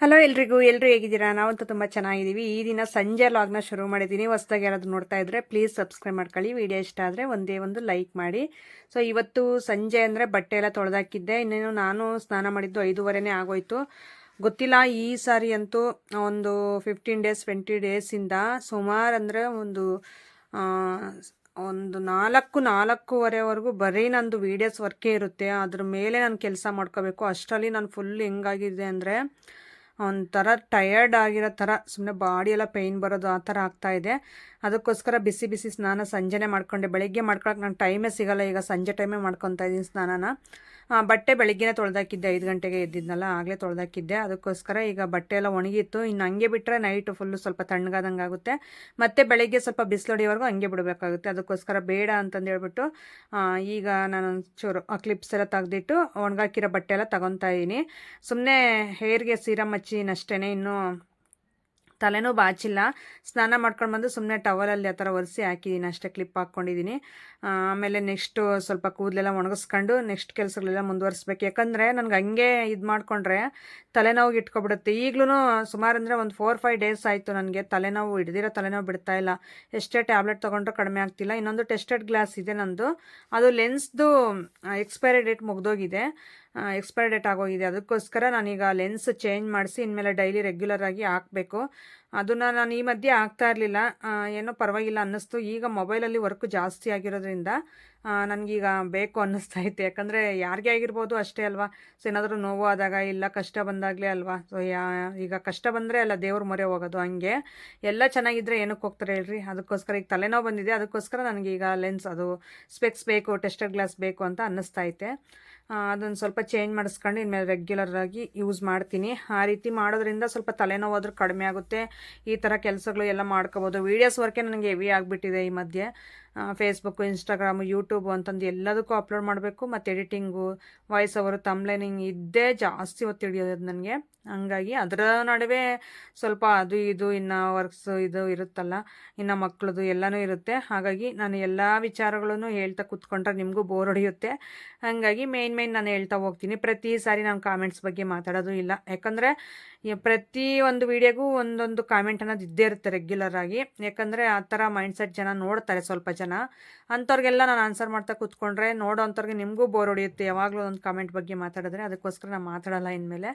Hello ಎಲ್ರಿಗೂ ಹೇಗಿದ್ದೀರಾ? ನಾವಂತೂ ತುಂಬ ಚೆನ್ನಾಗಿದ್ದೀವಿ. ಈ ದಿನ ಸಂಜೆ ಲಾಗ್ನ ಶುರು ಮಾಡಿದ್ದೀನಿ. ಹೊಸದಾಗಿ ಯಾರಾದರೂ ನೋಡ್ತಾ ಇದ್ದರೆ ಪ್ಲೀಸ್ ಸಬ್ಸ್ಕ್ರೈಬ್ ಮಾಡ್ಕೊಳ್ಳಿ. ವಿಡಿಯೋ ಇಷ್ಟ ಆದರೆ ಒಂದೇ ಒಂದು ಲೈಕ್ ಮಾಡಿ. ಸೊ ಇವತ್ತು ಸಂಜೆ ಅಂದರೆ ಬಟ್ಟೆ ಎಲ್ಲ ತೊಳೆದಾಕಿದ್ದೆ. ಇನ್ನೇನು ನಾನು ಸ್ನಾನ ಮಾಡಿದ್ದು 5:30ನೇ ಆಗೋಯ್ತು. ಗೊತ್ತಿಲ್ಲ, ಈ ಸಾರಿ ಅಂತೂ ಒಂದು 15 ಡೇಸ್ 20 ಡೇಸಿಂದ ಸುಮಾರು ಅಂದರೆ ಒಂದು 4-4:30ವರೆಗೂ ಬರೀ ನಂದು ವೀಡಿಯೋಸ್ ವರ್ಕೇ ಇರುತ್ತೆ. ಅದ್ರ ಮೇಲೆ ನಾನು ಕೆಲಸ ಮಾಡ್ಕೋಬೇಕು. ಅಷ್ಟರಲ್ಲಿ ನಾನು ಫುಲ್ ಹೆಂಗಾಗಿದೆ ಅಂದರೆ ಒಂಥರ ಟಯರ್ಡ್ ಆಗಿರೋ ಥರ, ಸುಮ್ಮನೆ ಬಾಡಿ ಎಲ್ಲ ಪೇಯ್ನ್ ಬರೋದು ಆ ಥರ ಆಗ್ತಾಯಿದೆ. ಅದಕ್ಕೋಸ್ಕರ ಬಿಸಿ ಬಿಸಿ ಸ್ನಾನ ಸಂಜೆನೇ ಮಾಡ್ಕೊಂಡೆ. ಬೆಳಗ್ಗೆ ಮಾಡ್ಕೊಳಕ್ಕೆ ನಂಗೆ ಟೈಮೇ ಸಿಗೋಲ್ಲ. ಈಗ ಸಂಜೆ ಟೈಮೇ ಮಾಡ್ಕೊತಾ ಇದ್ದೀನಿ ಸ್ನಾನನ. ಬಟ್ಟೆ ಬೆಳಗ್ಗೆನೇ ತೊಳೆದಾಕಿದ್ದೆ, 5 ಗಂಟೆಗೆ ಎದ್ದಿದ್ನಲ್ಲ, ಆಗಲೇ ತೊಳೆದಾಕಿದ್ದೆ. ಅದಕ್ಕೋಸ್ಕರ ಈಗ ಬಟ್ಟೆ ಎಲ್ಲ ಒಣಗಿತ್ತು. ಇನ್ನು ಹಂಗೆ ಬಿಟ್ಟರೆ ನೈಟು ಫುಲ್ಲು ಸ್ವಲ್ಪ ತಣ್ಣಗಾದಂಗೆ ಆಗುತ್ತೆ. ಮತ್ತು ಬೆಳಗ್ಗೆ ಸ್ವಲ್ಪ ಬಿಸಿಲೊಡೆಯವರೆಗೂ ಹಂಗೆ ಬಿಡಬೇಕಾಗುತ್ತೆ. ಅದಕ್ಕೋಸ್ಕರ ಬೇಡ ಅಂತಂದು ಹೇಳ್ಬಿಟ್ಟು ಈಗ ನಾನು ಚೂರು ಕ್ಲಿಪ್ಸ್ ಎಲ್ಲ ತೆಗೆದಿಟ್ಟು ಒಣಗಾಕಿರೋ ಬಟ್ಟೆ ಎಲ್ಲ ತಗೊತಾ ಇದ್ದೀನಿ. ಸುಮ್ಮನೆ ಹೇರ್ಗೆ ಸೀರಮ್ ಹಚ್ಚಿನಷ್ಟೇ, ಇನ್ನೂ ತಲೆನೂ ಬಾಚಿಲ್ಲ. ಸ್ನಾನ ಮಾಡ್ಕೊಂಡು ಬಂದು ಸುಮ್ಮನೆ ಟವಲಲ್ಲಿ ಆ ಥರ ಒರೆಸಿ ಹಾಕಿದ್ದೀನಿ ಅಷ್ಟೇ, ಕ್ಲಿಪ್ ಹಾಕ್ಕೊಂಡಿದ್ದೀನಿ. ಆಮೇಲೆ ನೆಕ್ಸ್ಟು ಸ್ವಲ್ಪ ಕೂದಲೆಲ್ಲ ಒಣಗಿಸ್ಕೊಂಡು ನೆಕ್ಸ್ಟ್ ಕೆಲಸಗಳೆಲ್ಲ ಮುಂದುವರಿಸ್ಬೇಕು. ಯಾಕಂದರೆ ನನಗೆ ಹಂಗೆ ಇದು ಮಾಡಿಕೊಂಡ್ರೆ ತಲೆನೋವಿಗೆ ಇಟ್ಕೊಬಿಡುತ್ತೆ. ಈಗಲೂ ಸುಮಾರು ಅಂದರೆ ಒಂದು 4-5 ಡೇಸ್ ಆಯಿತು ನನಗೆ ತಲೆನೋವು, ಹಿಡ್ದಿರೋ ತಲೆನೋವು ಬಿಡ್ತಾ ಇಲ್ಲ. ಎಷ್ಟೇ ಟ್ಯಾಬ್ಲೆಟ್ ತೊಗೊಂಡ್ರೂ ಕಡಿಮೆ ಆಗ್ತಿಲ್ಲ. ಇನ್ನೊಂದು ಟೆಸ್ಟೆಡ್ ಗ್ಲಾಸ್ ಇದೆ ನಂದು, ಅದು ಲೆನ್ಸ್ದು ಎಕ್ಸ್ಪೈರಿ ಡೇಟ್ ಮುಗ್ದೋಗಿದೆ, ಎಕ್ಸ್ಪೈರಿ ಡೇಟ್ ಆಗೋಗಿದೆ. ಅದಕ್ಕೋಸ್ಕರ ನಾನೀಗ ಲೆನ್ಸ್ ಚೇಂಜ್ ಮಾಡಿಸಿ ಇನ್ಮೇಲೆ ಡೈಲಿ ರೆಗ್ಯುಲರಾಗಿ ಹಾಕಬೇಕು. ಅದನ್ನು ನಾನು ಈ ಮಧ್ಯೆ ಆಗ್ತಾ ಇರಲಿಲ್ಲ, ಏನೋ ಪರವಾಗಿಲ್ಲ ಅನ್ನಿಸ್ತು. ಈಗ ಮೊಬೈಲಲ್ಲಿ ವರ್ಕ್ ಜಾಸ್ತಿ ಆಗಿರೋದ್ರಿಂದ ನನಗೀಗ ಬೇಕು ಅನ್ನಿಸ್ತೈತೆ. ಯಾಕಂದರೆ ಯಾರಿಗೆ ಆಗಿರ್ಬೋದು ಅಷ್ಟೇ ಅಲ್ವಾ. ಸೊ ಏನಾದರೂ ನೋವು ಆದಾಗ ಇಲ್ಲ ಕಷ್ಟ ಬಂದಾಗಲೇ ಅಲ್ವಾ. ಸೊ ಈಗ ಕಷ್ಟ ಬಂದರೆ ಅಲ್ಲ ದೇವ್ರ ಮೊರೆ ಹೋಗೋದು. ಹಂಗೆ ಎಲ್ಲ ಚೆನ್ನಾಗಿದ್ದರೆ ಏನಕ್ಕೆ ಹೋಗ್ತಾರೆ ಹೇಳ್ರಿ. ಅದಕ್ಕೋಸ್ಕರ ಈಗ ತಲೆನೋವು ಬಂದಿದೆ. ಅದಕ್ಕೋಸ್ಕರ ನನಗೀಗ ಲೆನ್ಸ್ ಅದು ಸ್ಪೆಕ್ಸ್ ಬೇಕು, ಟೆಸ್ಟೆಡ್ ಗ್ಲಾಸ್ ಬೇಕು ಅಂತ ಅನ್ನಿಸ್ತೈತೆ. ಅದನ್ನು ಸ್ವಲ್ಪ ಚೇಂಜ್ ಮಾಡಿಸ್ಕೊಂಡು ಇನ್ಮೇಲೆ ರೆಗ್ಯುಲರಾಗಿ ಯೂಸ್ ಮಾಡ್ತೀನಿ. ಆ ರೀತಿ ಮಾಡೋದ್ರಿಂದ ಸ್ವಲ್ಪ ತಲೆನೋವಾದರೂ ಕಡಿಮೆ ಆಗುತ್ತೆ. ಈ ಥರ ಕೆಲಸಗಳು ಎಲ್ಲ ಮಾಡ್ಕೋಬೋದು. ವೀಡಿಯೋಸ್ ವರ್ಕೇ ನನಗೆ ಹೆವಿ ಆಗಿಬಿಟ್ಟಿದೆ ಈ ಮಧ್ಯೆ. ಫೇಸ್ಬುಕ್ಕು, ಇನ್ಸ್ಟಾಗ್ರಾಮು, ಯೂಟ್ಯೂಬು ಅಂತಂದು ಎಲ್ಲದಕ್ಕೂ ಅಪ್ಲೋಡ್ ಮಾಡಬೇಕು. ಮತ್ತು ಎಡಿಟಿಂಗು, ವಾಯ್ಸ್ ಓವರು, ತಮ್ಲೈನಿಂಗ್ ಇದ್ದೇ ಜಾಸ್ತಿ ಒತ್ತು ಹಿಡಿಯೋದು ನನಗೆ. ಹಂಗಾಗಿ ಅದರ ನಡುವೆ ಸ್ವಲ್ಪ ಅದು ಇದು ಇನ್ನು ವರ್ಕ್ಸು ಇದು ಇರುತ್ತಲ್ಲ, ಇನ್ನು ಮಕ್ಕಳದು ಎಲ್ಲನೂ ಇರುತ್ತೆ. ಹಾಗಾಗಿ ನಾನು ಎಲ್ಲ ವಿಚಾರಗಳನ್ನು ಹೇಳ್ತಾ ಕೂತ್ಕೊಂಡ್ರೆ ನಿಮಗೂ ಬೋರ್ ಹೊಡೆಯುತ್ತೆ. ಹಾಗಾಗಿ ಮೇಯ್ನ್ ನಾನು ಹೇಳ್ತಾ ಹೋಗ್ತೀನಿ. ಪ್ರತಿ ಸಾರಿ ನಾನು ಕಾಮೆಂಟ್ಸ್ ಬಗ್ಗೆ ಮಾತಾಡೋದು ಇಲ್ಲ. ಯಾಕಂದರೆ ಪ್ರತಿ ಒಂದು ವೀಡಿಯೋಗೂ ಒಂದೊಂದು ಕಾಮೆಂಟ್ ಅನ್ನೋದು ಇದ್ದೇ ಇರುತ್ತೆ ರೆಗ್ಯುಲರಾಗಿ. ಯಾಕಂದರೆ ಆ ಥರ ಮೈಂಡ್ಸೆಟ್ ಜನ ನೋಡ್ತಾರೆ ಸ್ವಲ್ಪ ಜನ. ಅಂಥವ್ರಿಗೆಲ್ಲ ನಾನು ಆನ್ಸರ್ ಮಾಡ್ತಾ ಕೂತ್ಕೊಂಡ್ರೆ ನೋಡೋ ಅಂಥವ್ರಿಗೆ ನಿಮಗೂ ಬೋರ್ ಹೊಡೆಯುತ್ತೆ ಯಾವಾಗಲೂ ಒಂದು ಕಾಮೆಂಟ್ ಬಗ್ಗೆ ಮಾತಾಡಿದ್ರೆ. ಅದಕ್ಕೋಸ್ಕರ ನಾನು ಮಾತಾಡೋಲ್ಲ ಇನ್ಮೇಲೆ.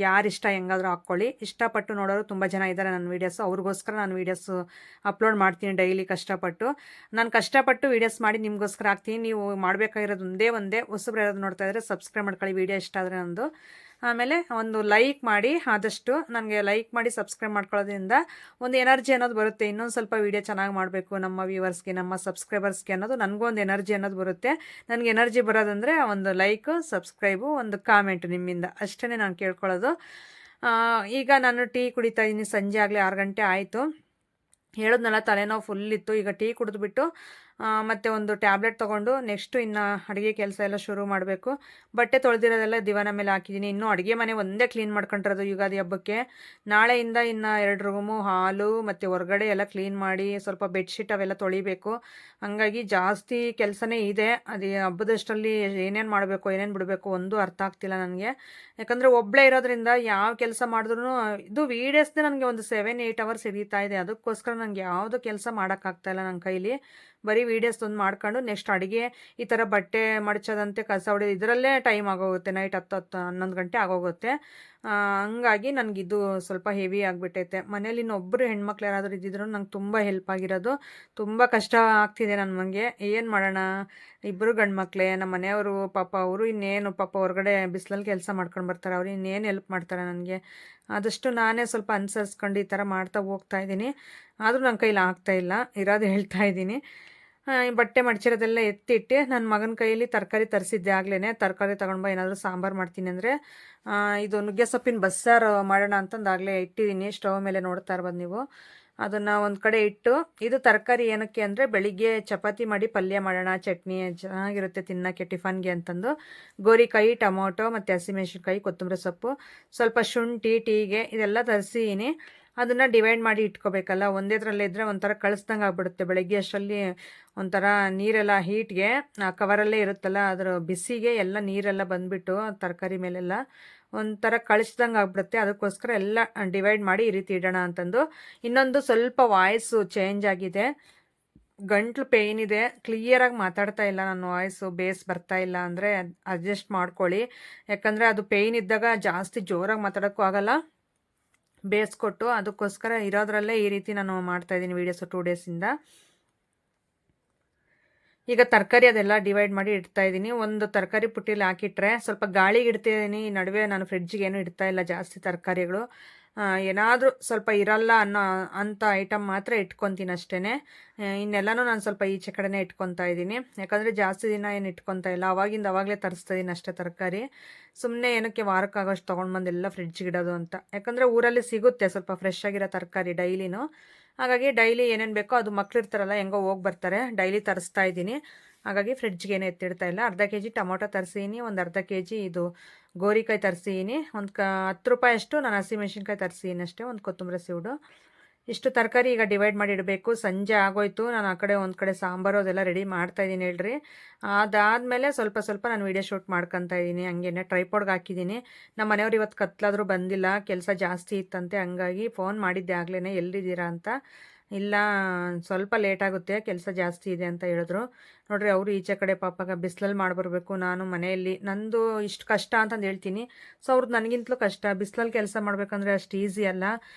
ಯಾರಿಷ್ಟ ಹೆಂಗಾದರೂ ಹಾಕ್ಕೊಳ್ಳಿ. ಇಷ್ಟಪಟ್ಟು ನೋಡೋರು ತುಂಬ ಜನ ಇದ್ದಾರೆ ನನ್ನ ವೀಡಿಯೋಸು. ಅವ್ರಿಗೋಸ್ಕರ ನಾನು ವೀಡಿಯೋಸು ಅಪ್ಲೋಡ್ ಮಾಡ್ತೀನಿ ಡೈಲಿ ಕಷ್ಟಪಟ್ಟು. ನಾನು ಕಷ್ಟಪಟ್ಟು ವೀಡಿಯೋಸ್ ಮಾಡಿ ನಿಮಗೋಸ್ಕರ ಹಾಕ್ತೀನಿ. ನೀವು ಮಾಡಬೇಕಾಗಿರೋದು ಒಂದೇ ಹೊಸಬ್ರು ಯಾರಾದ್ರು ನೋಡ್ತಾ ಇದ್ದರೆ ಸಬ್ಸ್ಕ್ರೈಬ್ ಮಾಡ್ಕೊಳ್ಳಿ ವೀಡಿಯೋ ಇಷ್ಟ ಆದರೆ ನಂದು. ಆಮೇಲೆ ಒಂದು ಲೈಕ್ ಮಾಡಿ, ಆದಷ್ಟು ನನಗೆ ಲೈಕ್ ಮಾಡಿ ಸಬ್ಸ್ಕ್ರೈಬ್ ಮಾಡ್ಕೊಳ್ಳೋದ್ರಿಂದ ಒಂದು ಎನರ್ಜಿ ಅನ್ನೋದು ಬರುತ್ತೆ. ಇನ್ನೊಂದು ಸ್ವಲ್ಪ ವೀಡಿಯೋ ಚೆನ್ನಾಗಿ ಮಾಡಬೇಕು ನಮ್ಮ ವ್ಯೂವರ್ಸ್ಗೆ, ನಮ್ಮ ಸಬ್ಸ್ಕ್ರೈಬರ್ಸ್ಗೆ ಅನ್ನೋದು ನನಗೂ ಒಂದು ಎನರ್ಜಿ ಅನ್ನೋದು ಬರುತ್ತೆ. ನನಗೆ ಎನರ್ಜಿ ಬರೋದಂದರೆ ಒಂದು ಲೈಕು, ಸಬ್ಸ್ಕ್ರೈಬು, ಒಂದು ಕಾಮೆಂಟು ನಿಮ್ಮಿಂದ, ಅಷ್ಟೇ ನಾನು ಕೇಳ್ಕೊಳ್ಳೋದು. ಈಗ ನಾನು ಟೀ ಕುಡಿತಾ ಇದ್ದೀನಿ. ಸಂಜೆ ಆಗಲೇ 6 ಗಂಟೆ ಆಯಿತು. ಹೇಳಿದ್ನಲ್ಲ ತಲೆನೋವು ಫುಲ್ಲಿತ್ತು. ಈಗ ಟೀ ಕುಡಿದ್ಬಿಟ್ಟು ಮತ್ತು ಒಂದು ಟ್ಯಾಬ್ಲೆಟ್ ತೊಗೊಂಡು ನೆಕ್ಸ್ಟು ಇನ್ನು ಅಡುಗೆ ಕೆಲಸ ಎಲ್ಲ ಶುರು ಮಾಡಬೇಕು. ಬಟ್ಟೆ ತೊಳೆದಿರೋದೆಲ್ಲ ದಿವಾನ ಮೇಲೆ ಹಾಕಿದ್ದೀನಿ. ಇನ್ನೂ ಅಡುಗೆ ಮನೆ ಒಂದೇ ಕ್ಲೀನ್ ಮಾಡ್ಕೊಂಡಿರೋದು ಯುಗಾದಿ ಹಬ್ಬಕ್ಕೆ. ನಾಳೆಯಿಂದ ಇನ್ನು 2 ರೂಮು, ಹಾಲು ಮತ್ತು ಹೊರಗಡೆ ಎಲ್ಲ ಕ್ಲೀನ್ ಮಾಡಿ ಸ್ವಲ್ಪ ಬೆಡ್ಶೀಟ್ ಅವೆಲ್ಲ ತೊಳಿಬೇಕು. ಹಂಗಾಗಿ ಜಾಸ್ತಿ ಕೆಲಸನೇ ಇದೆ. ಅದು ಹಬ್ಬದಷ್ಟರಲ್ಲಿ ಏನೇನು ಮಾಡಬೇಕು, ಏನೇನು ಬಿಡಬೇಕು ಒಂದು ಅರ್ಥ ಆಗ್ತಿಲ್ಲ ನನಗೆ. ಯಾಕಂದರೆ ಒಬ್ಬಳೇ ಇರೋದ್ರಿಂದ ಯಾವ ಕೆಲಸ ಮಾಡಿದ್ರೂ ಇದು ವೀಡಿಯೋಸ್ನೇ ನನಗೆ ಒಂದು 7-8 ಅವರ್ಸ್ ಹಿಡಿತಾ ಇದೆ. ಅದಕ್ಕೋಸ್ಕರ ನನಗೆ ಯಾವುದೂ ಕೆಲಸ ಮಾಡೋಕ್ಕಾಗ್ತಾಯಿಲ್ಲ ನನ್ನ ಕೈಲಿ. ಬರೀ ವೀಡಿಯೋಸ್ ಒಂದು ಮಾಡ್ಕೊಂಡು ನೆಕ್ಸ್ಟ್ ಅಡುಗೆ, ಈ ಥರ ಬಟ್ಟೆ ಮಡ್ಚೋದಂತೆ, ಕಸ ಹೊಡೆಯೋದು, ಇದರಲ್ಲೇ ಟೈಮ್ ಆಗೋಗುತ್ತೆ. ನೈಟ್ 10-11 ಗಂಟೆ ಆಗೋಗುತ್ತೆ. ಹಂಗಾಗಿ ನನಗಿದು ಸ್ವಲ್ಪ ಹೆವಿ ಆಗಿಬಿಟ್ಟೈತೆ. ಮನೇಲಿ ಇನ್ನೊಬ್ಬರು ಹೆಣ್ಮಕ್ಳು ಯಾರಾದರೂ ಇದ್ದಿದ್ರು ನಂಗೆ ತುಂಬ ಹೆಲ್ಪ್ ಆಗಿರೋದು. ತುಂಬ ಕಷ್ಟ ಆಗ್ತಿದೆ ನನಗೆ. ಏನು ಮಾಡೋಣ, ಇಬ್ಬರು ಗಂಡು ಮಕ್ಕಳೇ. ನಮ್ಮ ಮನೆಯವರು ಪಾಪ ಅವರು ಇನ್ನೇನು ಪಾಪ ಹೊರಗಡೆ ಬಿಸಿಲಲ್ಲಿ ಕೆಲಸ ಮಾಡ್ಕೊಂಡು ಬರ್ತಾರೆ. ಅವ್ರು ಇನ್ನೇನು ಹೆಲ್ಪ್ ಮಾಡ್ತಾರೆ ನನಗೆ. ಆದಷ್ಟು ನಾನೇ ಸ್ವಲ್ಪ ಅನುಸರಿಸ್ಕೊಂಡು ಈ ಥರ ಮಾಡ್ತಾ ಹೋಗ್ತಾ ಇದ್ದೀನಿ. ಆದರೂ ನನ್ನ ಕೈಲಿ ಆಗ್ತಾಯಿಲ್ಲ, ಇರೋದು ಹೇಳ್ತಾ ಇದ್ದೀನಿ. ಬಟ್ಟೆ ಮಡ್ಚಿರೋದೆಲ್ಲ ಎತ್ತಿಟ್ಟು ನನ್ನ ಮಗನ ಕೈಯಲ್ಲಿ ತರಕಾರಿ ತರಿಸಿದ್ದೆ ಆಗಲೇ. ತರಕಾರಿ ತೊಗೊಂಡ್ಬಾ ಏನಾದರೂ ಸಾಂಬಾರು ಮಾಡ್ತೀನಿ ಅಂದರೆ ಇದು ನುಗ್ಗೆ ಸೊಪ್ಪಿನ ಬಸ್ಸಾರು ಮಾಡೋಣ ಅಂತಂದು ಆಗಲೇ ಇಟ್ಟಿದ್ದೀನಿ. ಸ್ಟವ್ ಮೇಲೆ ನೋಡ್ತಾ ಇರ್ಬೋದು ನೀವು. ಅದನ್ನು ಒಂದು ಕಡೆ ಇಟ್ಟು, ಇದು ತರಕಾರಿ ಏನಕ್ಕೆ ಅಂದರೆ ಬೆಳಿಗ್ಗೆ ಚಪಾತಿ ಮಾಡಿ ಪಲ್ಯ ಮಾಡೋಣ, ಚಟ್ನಿ ಚೆನ್ನಾಗಿರುತ್ತೆ ತಿನ್ನೋಕ್ಕೆ ಟಿಫನ್ಗೆ ಅಂತಂದು ಗೋರಿಕಾಯಿ, ಟೊಮೊಟೊ ಮತ್ತು ಹಸಿಮೆಣ್ಸಿನ್ಕಾಯಿ, ಕೊತ್ತಂಬರಿ ಸೊಪ್ಪು, ಸ್ವಲ್ಪ ಶುಂಠಿ, ಟೀಗೆ ಇದೆಲ್ಲ ತರಿಸಿದ್ದೀನಿ. ಅದನ್ನು ಡಿವೈಡ್ ಮಾಡಿ ಇಟ್ಕೋಬೇಕಲ್ಲ. ಒಂದೇದ್ರಲ್ಲೇ ಇದ್ದರೆ ಒಂಥರ ಕಳಿಸ್ದಂಗೆ ಆಗ್ಬಿಡುತ್ತೆ. ಬೆಳಗ್ಗೆ ಅಷ್ಟರಲ್ಲಿ ಒಂಥರ ನೀರೆಲ್ಲ ಹೀಟ್ಗೆ ಕವರಲ್ಲೇ ಇರುತ್ತಲ್ಲ, ಅದರ ಬಿಸಿಗೆ ಎಲ್ಲ ನೀರೆಲ್ಲ ಬಂದುಬಿಟ್ಟು ತರಕಾರಿ ಮೇಲೆಲ್ಲ ಒಂಥರ ಕಳಿಸ್ದಂಗೆ ಆಗ್ಬಿಡುತ್ತೆ. ಅದಕ್ಕೋಸ್ಕರ ಎಲ್ಲ ಡಿವೈಡ್ ಮಾಡಿ ಈ ರೀತಿ ಇಡೋಣ ಅಂತಂದು. ಇನ್ನೊಂದು ಸ್ವಲ್ಪ ವಾಯ್ಸು ಚೇಂಜ್ ಆಗಿದೆ, ಗಂಟ್ಲು ಪೇಯ್ನ್ ಇದೆ, ಕ್ಲಿಯರಾಗಿ ಮಾತಾಡ್ತಾ ಇಲ್ಲ, ನನ್ನ ವಾಯ್ಸು ಬೇಸ್ ಬರ್ತಾ ಇಲ್ಲ ಅಂದರೆ ಅಡ್ಜಸ್ಟ್ ಮಾಡ್ಕೊಳ್ಳಿ. ಯಾಕಂದರೆ ಅದು ಪೇಯ್ನ್ ಇದ್ದಾಗ ಜಾಸ್ತಿ ಜೋರಾಗಿ ಮಾತಾಡೋಕ್ಕೂ ಆಗಲ್ಲ, ಬೇಸ್ ಕೊಟ್ಟು. ಅದಕ್ಕೋಸ್ಕರ ಇರೋದ್ರಲ್ಲೇ ಈ ರೀತಿ ನಾನು ಮಾಡ್ತಾಯಿದ್ದೀನಿ ವೀಡಿಯೋಸು 2 ಡೇಸಿಂದ. ಈಗ ತರಕಾರಿ ಅದೆಲ್ಲ ಡಿವೈಡ್ ಮಾಡಿ ಇಡ್ತಾ ಇದ್ದೀನಿ. ಒಂದು ತರಕಾರಿ ಪುಟ್ಟಿಲಿ ಹಾಕಿಟ್ರೆ ಸ್ವಲ್ಪ ಗಾಳಿಗೆ ಇಡ್ತಿದ್ದೀನಿ. ಈ ನಡುವೆ ನಾನು ಫ್ರಿಡ್ಜಿಗೆ ಏನೂ ಇಡ್ತಾ ಇಲ್ಲ ಜಾಸ್ತಿ ತರಕಾರಿಗಳು. ಏನಾದರೂ ಸ್ವಲ್ಪ ಇರಲ್ಲ ಅಂಥ ಐಟಮ್ ಮಾತ್ರ ಇಟ್ಕೊತೀನಿ ಅಷ್ಟೇ. ಇನ್ನೆಲ್ಲನೂ ನಾನು ಸ್ವಲ್ಪ ಈಚೆ ಕಡೆನೇ ಇಟ್ಕೊತಾ ಇದ್ದೀನಿ. ಯಾಕಂದರೆ ಜಾಸ್ತಿ ದಿನ ಏನು ಇಟ್ಕೊತಾ ಇಲ್ಲ, ಅವಾಗಲೇ ತರಿಸ್ತಾ ಇದ್ದೀನಿ ಅಷ್ಟೇ ತರಕಾರಿ. ಸುಮ್ಮನೆ ಏನಕ್ಕೆ ವಾರಕ್ಕಾಗೋಷ್ಟು ತೊಗೊಂಡು ಎಲ್ಲ ಫ್ರಿಡ್ಜಿಗೆ ಇಡೋದು ಅಂತ. ಯಾಕಂದರೆ ಊರಲ್ಲಿ ಸಿಗುತ್ತೆ ಸ್ವಲ್ಪ ಫ್ರೆಶ್ ಆಗಿರೋ ತರಕಾರಿ ಡೈಲಿನೂ. ಹಾಗಾಗಿ ಡೈಲಿ ಏನೇನು ಬೇಕೋ ಅದು ಮಕ್ಳಿರ್ತಾರಲ್ಲ, ಹೆಂಗೋ ಹೋಗಿ ಬರ್ತಾರೆ, ಡೈಲಿ ತರಿಸ್ತಾ ಇದ್ದೀನಿ. ಹಾಗಾಗಿ ಫ್ರಿಡ್ಜ್ಗೆ ಏನೂ ಎತ್ತಿಡ್ತಾ ಇಲ್ಲ. ಅರ್ಧ ಕೆ ಜಿ ಟೊಮೊಟೊ ತರಿಸಿದ್ದೀನಿ, ಒಂದು ಅರ್ಧ ಕೆ ಜಿ ಇದು ಗೋರಿಕಾಯಿ ತರಿಸಿದ್ದೀನಿ, ಒಂದು 10 ರೂಪಾಯಿ ನಾನು ಹಸಿಮೆಣ್ಸಿನ್ಕಾಯಿ ತರಿಸಿದ್ದೀನಿ ಅಷ್ಟೇ, ಒಂದು ಕೊತ್ತಂಬರಿ ಸೀಡು. ಇಷ್ಟು ತರಕಾರಿ ಈಗ ಡಿವೈಡ್ ಮಾಡಿ ಇಡಬೇಕು. ಸಂಜೆ ಆಗೋಯ್ತು, ನಾನು ಆ ಕಡೆ ಒಂದು ಕಡೆ ಸಾಂಬಾರು ಅದೆಲ್ಲ ರೆಡಿ ಮಾಡ್ತಾಯಿದ್ದೀನಿ ಹೇಳ್ರಿ. ಅದಾದಮೇಲೆ ಸ್ವಲ್ಪ ನಾನು ವೀಡಿಯೋ ಶೂಟ್ ಮಾಡ್ಕೊತಾ ಇದ್ದೀನಿ. ಹಂಗೇನೆ ಟ್ರೈಪಾಡ್ಗೆ ಹಾಕಿದ್ದೀನಿ. ನಮ್ಮ ಮನೆಯವ್ರು ಇವತ್ತು ಕತ್ಲಾದರೂ ಬಂದಿಲ್ಲ, ಕೆಲಸ ಜಾಸ್ತಿ ಇತ್ತಂತೆ. ಹಂಗಾಗಿ ಫೋನ್ ಮಾಡಿದ್ದೆ ಆಗ್ಲೇ, ಎಲ್ಲಿದ್ದೀರಾ ಅಂತ. ಇಲ್ಲ ಸ್ವಲ್ಪ ಲೇಟ್ ಆಗುತ್ತೆ, ಕೆಲಸ ಜಾಸ್ತಿ ಇದೆ ಅಂತ ಹೇಳಿದ್ರು. ನೋಡ್ರಿ, ಅವರು ಈಚೆ ಕಡೆ ಪಾಪಾಗ ಬಿಸಿಲಲ್ಲಿ ಮಾಡಿಬರ್ಬೇಕು, ನಾನು ಮನೆಯಲ್ಲಿ. ನಂದು ಇಷ್ಟು ಕಷ್ಟ ಅಂತಂದು ಹೇಳ್ತೀನಿ. ಸೊ ಅವ್ರದ್ದು ನನಗಿಂತಲೂ ಕಷ್ಟ. ಬಿಸಿಲಲ್ಲಿ ಕೆಲಸ ಮಾಡಬೇಕಂದ್ರೆ ಅಷ್ಟು ಈಸಿ ಅಲ್ಲ.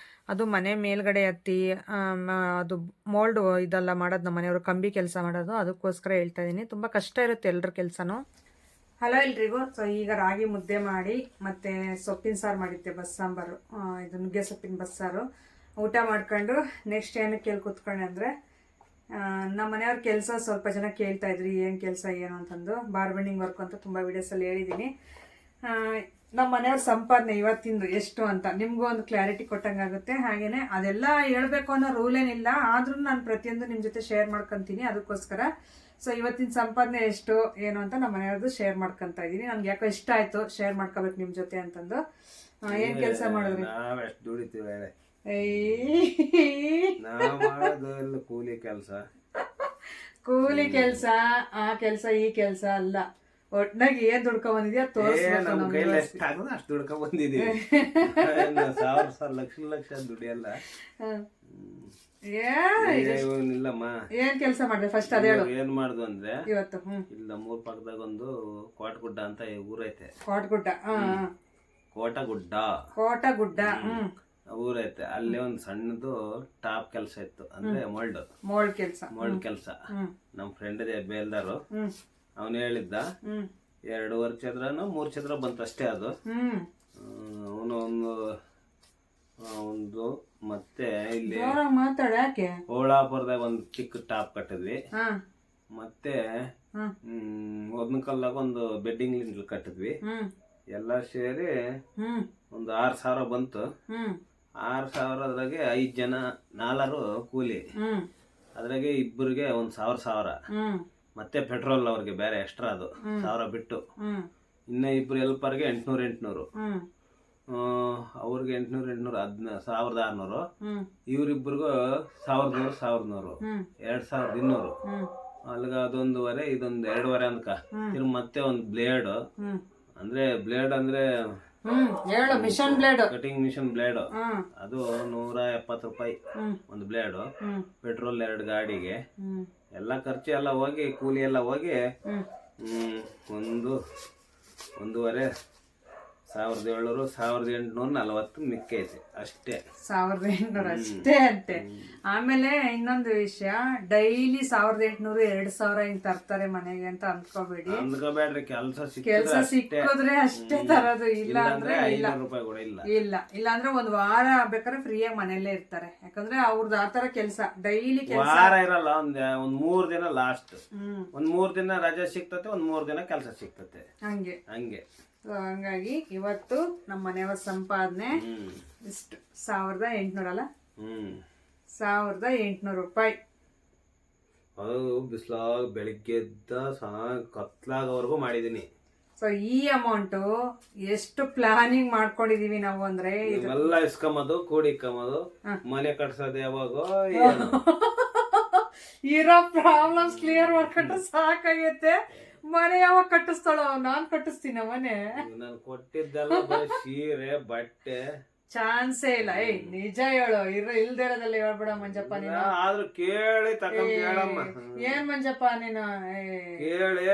ಅದು ಮನೆ ಮೇಲ್ಗಡೆ ಹತ್ತಿ ಅದು ಮೋಲ್ಡು ಇದೆಲ್ಲ ಮಾಡೋದು, ನಮ್ಮ ಮನೆಯವರು ಕಂಬಿ ಕೆಲಸ ಮಾಡೋದು. ಅದಕ್ಕೋಸ್ಕರ ಹೇಳ್ತಾ ಇದ್ದೀನಿ, ತುಂಬ ಕಷ್ಟ ಇರುತ್ತೆ ಎಲ್ಲರ ಕೆಲಸನೂ. ಹಲೋ ಎಲ್ರಿಗೂ. ಸೊ ಈಗ ರಾಗಿ ಮುದ್ದೆ ಮಾಡಿ ಮತ್ತು ಸೊಪ್ಪಿನ ಸಾರು ಮಾಡಿದ್ದೆ, ಬಸ್ಸಾಂಬಾರು, ಇದು ನುಗ್ಗೆ ಸೊಪ್ಪಿನ ಬಸ್ಸಾರು ಊಟ ಮಾಡ್ಕೊಂಡು ನೆಕ್ಸ್ಟ್ ಏನಕ್ಕೆ ಕೇಳಿ ಕೂತ್ಕೊಂಡೆ ಅಂದರೆ, ನಮ್ಮ ಮನೆಯವ್ರ ಕೆಲಸ ಸ್ವಲ್ಪ ಜನ ಕೇಳ್ತಾ ಇದ್ರಿ, ಏನು ಕೆಲಸ ಏನು ಅಂತಂದು. ಬಾರ್ಬೆಂಡಿಂಗ್ ವರ್ಕ್ ಅಂತ ತುಂಬ ವೀಡಿಯೋಸಲ್ಲಿ ಹೇಳಿದ್ದೀನಿ. ನಮ್ಮ ಮನೆಯವ್ರ ಸಂಪಾದನೆ ಇವತ್ತಿಂದು ಎಷ್ಟು ಅಂತ ನಿಮಗೂ ಒಂದು ಕ್ಲಾರಿಟಿ ಕೊಟ್ಟಂಗಾಗುತ್ತೆ. ಹಾಗೆಯೇ ಅದೆಲ್ಲ ಹೇಳಬೇಕು ಅನ್ನೋ ರೂಲ್ ಏನಿಲ್ಲ, ಆದ್ರೂ ನಾನು ಪ್ರತಿಯೊಂದು ನಿಮ್ಮ ಜೊತೆ ಶೇರ್ ಮಾಡ್ಕೊತೀನಿ. ಅದಕ್ಕೋಸ್ಕರ ಸೊ ಇವತ್ತಿನ ಸಂಪಾದನೆ ಎಷ್ಟು ಏನು ಅಂತ ನಮ್ಮ ಮನೆಯವ್ರದ್ದು ಶೇರ್ ಮಾಡ್ಕೊತಾ ಇದ್ದೀನಿ. ನನಗೆ ಯಾಕೋ ಇಷ್ಟ ಆಯಿತು ಶೇರ್ ಮಾಡ್ಕೋಬೇಕು ನಿಮ್ಮ ಜೊತೆ ಅಂತಂದು. ಏನು ಕೆಲಸ ಮಾಡಿದ್ರಿ? ಕೂಲಿ ಕೆಲಸ ಆ ಕೆಲಸ ಈ ಕೆಲಸ ಅಲ್ಲ, ಒಟ್ನಾಗಿ ಏನ್ ದುಡ್ಕೊಂಡ್ ಬಂದಿದ್ಯಾ ತೋರಿಸ್ಬೇಕು. ಅಷ್ಟು ದುಡ್ಕೊಂಡ್ ಬಂದಿದೀವಿ, ಲಕ್ಷ ದುಡಿಯಲ್ಲ. ಇಲ್ಲಮ್ಮ, ಏನ್ ಕೆಲಸ ಮಾಡಿದೆ ಫಸ್ಟ್ ಅದೇ ಹೇಳು. ಏನ್ ಮಾಡ್ದು ಅಂದ್ರೆ ಇವತ್ತು ಇಲ್ಲಿ ನಮ್ಮೂರ್ ಪಕ್ಕದಾಗ ಒಂದು ಕೋಟಗುಡ್ಡ ಅಂತ ಊರೈತೆ. ಕೋಟಗುಡ್ಡ ಊರೈತೆ. ಅಲ್ಲಿ ಒಂದ್ ಸಣ್ಣದು ಟಾಪ್ ಕೆಲಸ ಇತ್ತು, ಅಂದ್ರೆ ಮೋಲ್ಡ್ ಕೆಲಸ. ನಮ್ ಫ್ರೆಂಡ್ ಬೇಲ್ದಾರು, ಅವನು ಹೇಳಿದ್ದ 2 ಚದ್ರನೋ 3 ಚದ್ರ ಬಂತಷ್ಟೇ ಅದು. ಅವನು ಒಂದು ಮತ್ತೆ ಇಲ್ಲಿ ಹೋಳಾಪುರದಾಗ ಒಂದು ಚಿಕ್ಕ ಟಾಪ್ ಕಟ್ಟಿದ್ವಿ. ಮತ್ತೆ ಒದ್ನಕಲ್ಲಾಗ ಒಂದು ಬೆಡ್ಡಿಂಗ್ ಲಿಂಟ್ಲ್ ಕಟ್ಟಿದ್ವಿ. ಎಲ್ಲ ಸೇರಿ ಒಂದು 6,000 ಬಂತು. 6,000 5 ಜನ 4 ಕೂಲಿ. ಅದ್ರಾಗೆ ಇಬ್ಬರಿಗೆ 1,000 ಮತ್ತೆ ಪೆಟ್ರೋಲ್ ಅವ್ರಿಗೆ ಬೇರೆ ಎಕ್ಸ್ಟ್ರಾ, ಅದು 1,000 ಬಿಟ್ಟು. ಇನ್ನ ಇಬ್ರು ಹೆಲ್ಪರ್ಗೆ 800 ಅವ್ರಿಗೆ 800 1,600. ಇವ್ರಿಬ್ರಿಗೂ 1,100 2,200. ಅಲ್ಗ ಅದೊಂದುವರೆ, ಇದೊಂದು 2.5 ಅನ್ಕ. ಮತ್ತೆ ಒಂದು ಬ್ಲೇಡ್, ಅಂದ್ರೆ ಕಟಿಂಗ್ ಮಿಷನ್ ಬ್ಲೇಡ್, ಅದು 170 ರೂಪಾಯಿ ಒಂದು ಬ್ಲೇಡ್. ಪೆಟ್ರೋಲ್ 2 ಗಾಡಿಗೆ, ಎಲ್ಲ ಖರ್ಚು ಎಲ್ಲ ಹೋಗಿ, ಕೂಲಿ ಎಲ್ಲ ಹೋಗಿ 1,700 1,840 ಮಿಕ್ಕೈತೆ ಅಷ್ಟೇ. 1,800 ಅಷ್ಟೇ ಅಂತೆ. ಆಮೇಲೆ ಇನ್ನೊಂದು ವಿಷಯ, ಡೈಲಿ 1,800 2,000 ಹಿಂಗ್ ತರ್ತಾರೆ ಮನೆಗೆ ಅಂತ ಅನ್ಕೋಬೇಡ್ರಿ. ಕೆಲಸ ಸಿಕ್ಕಿದ್ರೆ ಅಷ್ಟೇ ತರೋದು, ಇಲ್ಲ ಅಂದ್ರೆ ರೂಪಾಯಿ ಕೂಡ ಇಲ್ಲ ಅಂದ್ರೆ ಒಂದ್ ವಾರ ಬೇಕಾದ್ರೆ ಫ್ರೀಯಾಗಿ ಮನೆಯಲ್ಲೇ ಇರ್ತಾರೆ. ಯಾಕಂದ್ರೆ ಅವ್ರದ್ದು ಆತರ ಕೆಲಸ ಡೈಲಿ ವಾರ ಇರಲ್ಲ, ಒಂದ್ 3 ದಿನ ಲಾಸ್ಟ್. ಒಂದ್ 3 ದಿನ ರಜೆ ಸಿಕ್ತತೆ, ಒಂದ್ 3 ದಿನ ಕೆಲಸ ಸಿಕ್ತತೆ, ಹಂಗೆ. ಹಂಗಾಗಿ ಇವತ್ತು ನಮ್ಮ ಮನೆಯವರ ಸಂಪಾದನೆ ಇಷ್ಟು 1,800 ಅಲ್ಲ, 1,800 ರೂಪಾಯಿ. ಅದು ಬಿಸಿಲಾಗ ಬೆಳಿಗ್ಗೆ ಕತ್ಲಾಗವರೆಗೂ ಮಾಡಿದೀನಿ. ಸೊ ಈ ಅಮೌಂಟ್ ಎಷ್ಟು ಪ್ಲಾನಿಂಗ್ ಮಾಡ್ಕೊಂಡಿದೀವಿ ನಾವು ಅಂದ್ರೆ, ಇದೆಲ್ಲ ಇಸ್ಕೊಂಬದು ಕೂಡಿಕ್ಕಂಬದು, ಮನೆ ಕಟ್ಸೋದು ಯಾವಾಗೋ. ಇರೋ ಪ್ರಾಬ್ಲಮ್ಸ್ ಕ್ಲಿಯರ್ ಮಾಡ್ಕೊಂಡ್ರೆ ಸಾಕಾಗೈತೆ. ಮನೆ ಯಾವಾಗ ಕಟ್ಟಿಸ್ತಾಳೋ? ನಾನ್ ಕಟ್ಟಿಸ್ತೀನ ಮನೆ. ನಾನು ಕೊಟ್ಟಿದ್ದೆಲ್ಲ ಬರೀ ಸೀರೆ ಬಟ್ಟೆ. ಚಾನ್ಸೇ ಇಲ್ಲ. ನಿಜ ಹೇಳು, ಇಲ್ದೇ ಇರೋದಲ್ಲ ಹೇಳ್ಬೇಡ ಮಂಜಪ್ಪ ನೀನು. ಆದ್ರೂ ಕೇಳಿ ತಕೊಂಡ್ ಕೇಳಮ್ಮ. ಏನ್ ಮಂಜಪ್ಪ ನೀನು ಕೇಳಿ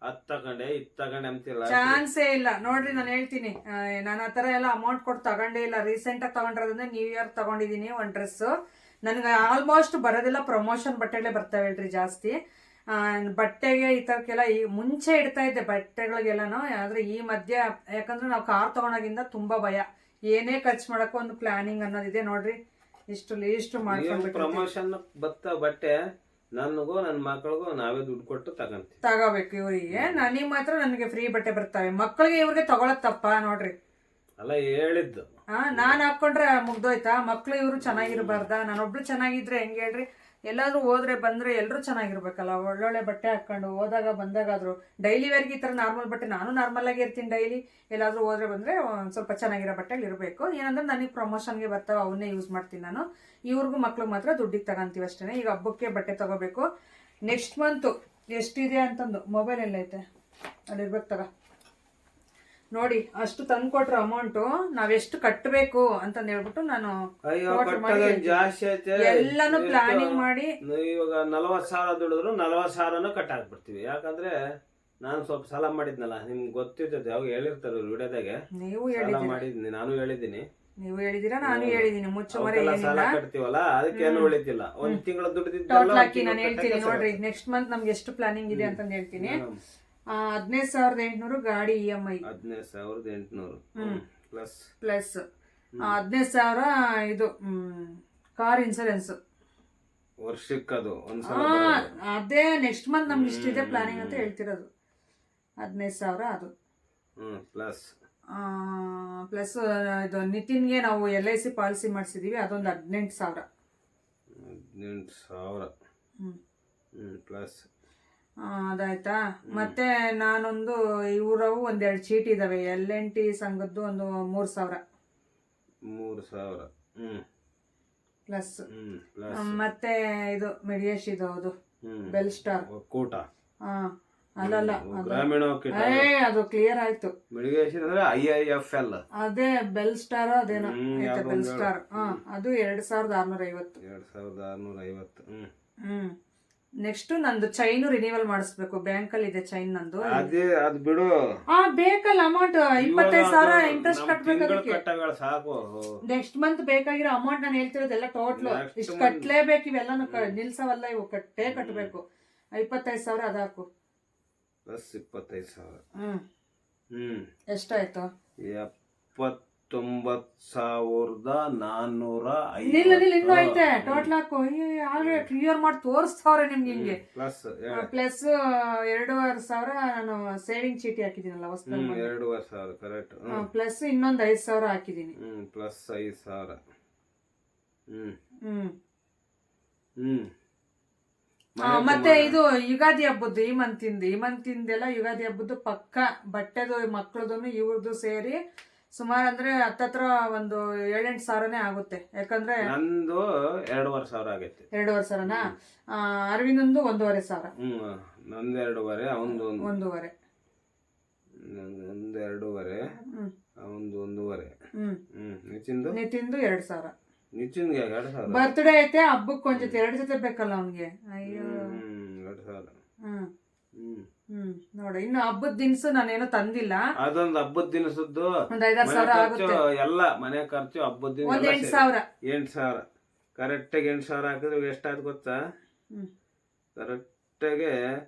ಅದ್ ತಗೊಂಡೆ ಇದ್ ತಗೊಂಡೆ ಅಂತಿಲ್ಲ. ಚಾನ್ಸೇ ಇಲ್ಲ ನೋಡ್ರಿ. ನಾನು ಹೇಳ್ತೀನಿ, ನಾನು ಆ ತರ ಎಲ್ಲ ಅಮೌಂಟ್ ಕೊಟ್ಟು ತಗೊಂಡೇ ಇಲ್ಲ. ರೀಸೆಂಟ್ ಆಗಿ ತಗೊಂಡಿರೋದಂದ್ರೆ ನ್ಯೂ ಇಯರ್ ತಗೊಂಡಿದೀನಿ ಒಂದ್ ಡ್ರೆಸ್. ನನ್ಗೆ ಆಲ್ಮೋಸ್ಟ್ ಬರೋದಿಲ್ಲ, ಪ್ರಮೋಷನ್ ಬಟ್ಟೆಗಳೇ ಬರ್ತಾವೆ ಹೇಳ್ರಿ ಜಾಸ್ತಿ. ಬಟ್ಟೆಗೆ ಈ ತರಕ್ಕೆಲ್ಲ ಈ ಮುಂಚೆ ಇಡ್ತಾ ಇದ್ದೆ ಬಟ್ಟೆಗಳಿಗೆಲ್ಲನು. ಆದ್ರೆ ಈ ಮಧ್ಯೆ ಯಾಕಂದ್ರೆ ನಾವು ಕಾರ್ ತಗೊಂಡಾಗಿಂದ ತುಂಬಾ ಭಯ, ಏನೇ ಖರ್ಚು ಮಾಡಕ್ಕೂ ಒಂದು ಪ್ಲಾನಿಂಗ್ ಅನ್ನೋದಿದೆ ನೋಡ್ರಿ. ಇಷ್ಟು ಮಾಡ್ಕೊಂಡು ಪ್ರಮೋಷನ್ ಬತ್ತ ಬಟ್ಟೆ ನನಗೂ ನನ್ನ ಮಕ್ಕಳಿಗೂ ನಾವೇ ದುಡ್ಡು ಕೊಟ್ಟು ತಗೋಬೇಕು. ಇವ್ರಿಗೆ ನನಗೆ ಮಾತ್ರ ನನಗೆ ಫ್ರೀ ಬಟ್ಟೆ ಬರ್ತವೆ, ಮಕ್ಕಳಿಗೆ ಇವ್ರಿಗೆ ತಗೊಳಕ್ ತಪ್ಪ ನೋಡ್ರಿ. ಅಲ್ಲ ಹೇಳಿದ್ದು ನಾನ್ ಹಾಕೊಂಡ್ರೆ ಮುಗ್ದೋಯ್ತಾ? ಮಕ್ಳು ಇವ್ರು ಚೆನ್ನಾಗಿರ್ಬಾರ್ದ? ನಾನೊಬ್ಳು ಚೆನ್ನಾಗಿದ್ರೆ ಹೆಂಗ್ ಹೇಳ್ರಿ? ಎಲ್ಲಾದ್ರೂ ಹೋದ್ರೆ ಬಂದ್ರೆ ಎಲ್ರು ಚೆನ್ನಾಗಿರ್ಬೇಕಲ್ಲ, ಒಳ್ಳೊಳ್ಳೆ ಬಟ್ಟೆ ಹಾಕೊಂಡು ಹೋದಾಗ ಬಂದಾಗಾದ್ರು. ಡೈಲಿ ವೇರ್ಗೆ ಈ ತರ ನಾರ್ಮಲ್ ಬಟ್ಟೆ, ನಾನು ನಾರ್ಮಲ್ ಆಗಿ ಇರ್ತೀನಿ ಡೈಲಿ. ಎಲ್ಲಾದ್ರೂ ಹೋದ್ರೆ ಬಂದ್ರೆ ಒಂದ್ ಸ್ವಲ್ಪ ಚೆನ್ನಾಗಿರೋ ಬಟ್ಟೆಗಳು ಇರಬೇಕು. ಏನಂದ್ರೆ ನನಗೆ ಪ್ರಮೋಷನ್ಗೆ ಬರ್ತಾವ, ಅವನ್ನೇ ಯೂಸ್ ಮಾಡ್ತೀನಿ ನಾನು. ಇವ್ರಿಗೂ ಮಕ್ಳಿಗೆ ಮಾತ್ರ ದುಡ್ಡಿಗೆ ತಗೊಂತೀವಿ ಅಷ್ಟೇ. ಈಗ ಹಬ್ಬಕ್ಕೆ ಬಟ್ಟೆ ತಗೋಬೇಕು. ನೆಕ್ಸ್ಟ್ ಮಂತ್ ಎಷ್ಟಿದೆ ಅಂತಂದು ಮೊಬೈಲ್ ಎಲ್ಲೈತೆ ಅಲ್ಲಿರ್ಬೇಕು ತಗ ನೋಡಿ. ಅಷ್ಟು ತಂದು ಕೊಟ್ರು ಅಮೌಂಟು, ನಾವೆಷ್ಟು ಕಟ್ಟಬೇಕು ಅಂತ ಹೇಳ್ಬಿಟ್ಟು ನಾನು ಜಾಸ್ತಿ ಐತೆ ಎಲ್ಲಾನು ಪ್ಲಾನಿಂಗ್ ಮಾಡಿ. ಇವಾಗ 40,000 ದುಡಿದ್ರು 40,000 ಕಟ್ ಹಾಕ್ಬಿಡ್ತೀವಿ. ಯಾಕಂದ್ರೆ ನಾನು ಸ್ವಲ್ಪ ಸಾಲ ಮಾಡಿದ್ನಲ್ಲ, ನಿಮ್ಗೆ ಗೊತ್ತಿರ್ತದೆ, ಯಾವಾಗ ಹೇಳಿರ್ತಾರೆ ವಿಡಿಯೋದಾಗೆ. ನೀವು ಮಾಡಿದ್ನಿ, ನಾನು ಹೇಳಿದ್ದೀನಿ, ನೀವು ಹೇಳಿದಿರಾ, ನಾನು ಹೇಳಿದೀನಿ. ಮುಚ್ಚುಮರೆ ಸಾಲ ಕಟ್ತೀವಲ್ಲ, ಅದಕ್ಕೆ ಏನು ಉಳಿತಿಲ್ಲ. ಒಂದ್ ತಿಂಗಳ ದುಡ್ಡಿದ್ದು ನಾನು ಹೇಳ್ತೀನಿ ನೋಡ್ರಿ. ನೆಕ್ಸ್ಟ್ ಮಂತ್ ನಮ್ಗೆ ಎಷ್ಟು ಪ್ಲಾನಿಂಗ್ ಇದೆ ಅಂತ ಹೇಳ್ತೀನಿ. 15,800 ಗಾಡಿ EMI. 15,800 ಪ್ಲಸ್ 15,000 ಇದು ಕಾರ್ ಇನ್ಸೂರೆನ್ಸ್ ವರ್ಷಕ್ಕದು. ಅದೇ ನೆಕ್ಸ್ಟ್ ಮಂತ್ ನಮ್ಗೆ ಇಷ್ಟಿದೆ ಪ್ಲಾನಿಂಗ್ ಅಂತ ಹೇಳ್ತಿರೋದು. 15,000 ಅದು ಪ್ಲಸ್ ಇದು ನಿತಿನ್ಗೆ ನಾವು LIC ಪಾಲಿಸಿ ಮಾಡಿಸಿದೀವಿ, ಅದೊಂದು 18,000 ಪ್ಲಸ್ ಅದಾಯ್ತಾ. ಮತ್ತೆ ನಾನೊಂದು ಇವರವು ಒಂದೆರಡು ಚೀಟಿ ಇದಾವೆ, L&T ಸಂಘದ್ದು ಒಂದು 3,000 ಪ್ಲಸ್. ಮತ್ತೆ ಇದು ಮೆಡಿಯೇಶ್ ಇದು ಹೌದು, ಬೆಲ್ ಸ್ಟಾರ್ ಕೂಟ. ಅಲ್ಲಲ್ಲ, ಅದು ಕ್ಲಿಯರ್ ಆಯ್ತು. IIFL ಅದೇ ಬೆಲ್ ಸ್ಟಾರ್, ಅದೇನೋ ಬೆಲ್ ಸ್ಟಾರ್. ಅದು 2,650. ನೆಕ್ಸ್ಟ್ ನಂದು ಚೈನು ರಿನಿವಲ್ ಮಾಡಿಸ್ಬೇಕು, ಬ್ಯಾಂಕ್ ಅಲ್ಲಿ ಇದೆ ಚೈನ್ ನಂದು. ಅದು ಬಿಡು, ಬೇಕಲ್ಲ ಅಮೌಂಟ್ 25,000 ಇಂಟ್ರೆಸ್ಟ್ ಕಟ್ಬೇಕು. ನೆಕ್ಸ್ಟ್ ಮಂತ್ ಬೇಕಾಗಿರೋ ಅಮೌಂಟ್ ನಾನು ಹೇಳ್ತಿರೋದೆಲ್ಲ ಟೋಟಲ್ ಇಷ್ಟು ಕಟ್ಲೇಬೇಕು. ಇವೆಲ್ಲ ನಿಲ್ಸವಲ್ಲ, ಇವು ಕಟ್ಬೇಕು. 25,000 ಅದಾಕು ಪ್ಲಸ್ 25,000. ಎಷ್ಟಾಯ್ತು? 79,450. ಇನ್ನೂ ಐತೆ ಟೋಟಲ್ ಹಾಕು. ಕ್ಲಿಯರ್ ಮಾಡಿ ತೋರಿಸ್ತವ್ರೆ ನಿಮ್ಗೆ ಹಿಂಗೆ. ಪ್ಲಸ್ 2,500 ನಾನು ಸೇವಿಂಗ್ ಚೀಟಿ ಹಾಕಿದ್ದೀನಲ್ಲ ಹೊಸದಾಗಿ. 2,500 ಕರೆಕ್ಟ್. ಪ್ಲಸ್ ಇನ್ನೊಂದು 5,000 ಹಾಕಿದ್ದೀನಿ. ಪ್ಲಸ್ 5,000. ಮತ್ತೆ ಇದು ಯುಗಾದಿ ಹಬ್ಬದ್ದು ಈ ಮಂತಿಂದೆಲ್ಲ ಯುಗಾದಿ ಹಬ್ಬದ್ದು ಪಕ್ಕ ಬಟ್ಟೆದು ಮಕ್ಕಳದನ್ನು ಇವ್ರದ್ದು ಸೇರಿ ಸುಮಾರು ಅಂದ್ರೆ ಹತ್ತತ್ರ ಒಂದು 7-8 ಸಾವಿರನೇ ಆಗುತ್ತೆ. ಯಾಕಂದ್ರೆ ನಂದು 2,500 ಆಗೈತೆ. 2,500ನಾ? ಅರವಿಂದೊಂದು 1,500. ನಂದು 2,500, ಅವಂದು 1,500. ನಂದು 2,500, ಅವಂದು 1,500. ನಿತಿಂದು 2,000. ನಿತಿನ್ಗೆ 2,000. ಬರ್ತ್ಡೇ ಐತೆ, ಹಬ್ಬಕ್ಕೆ ಒಂದ್ ಜೊತೆ 2 ಜೊತೆ ಬೇಕಲ್ಲ ಅವನ್ಗೆ. ಅಯ್ಯೋ 2,000. ನೋಡಿ, ಇನ್ನು ಹಬ್ಬದ ದಿನಸು ನಾನೇನೋ ತಂದಿಲ್ಲ. ಅದೊಂದು ಹಬ್ಬದ ದಿನಸದ್ದು ಒಂದ್ 5,000 ಆಗುತ್ತೆ. ಎಲ್ಲ ಮನೆ ಖರ್ಚು ಹಬ್ಬದ ದಿನ 8,000. 8,000 ಕರೆಕ್ಟಾಗಿ 8,000 ಹಾಕಿದ್ರೆ ಎಷ್ಟಾಯ್ತು ಗೊತ್ತಾ? ಕರೆಕ್ಟಾಗಿ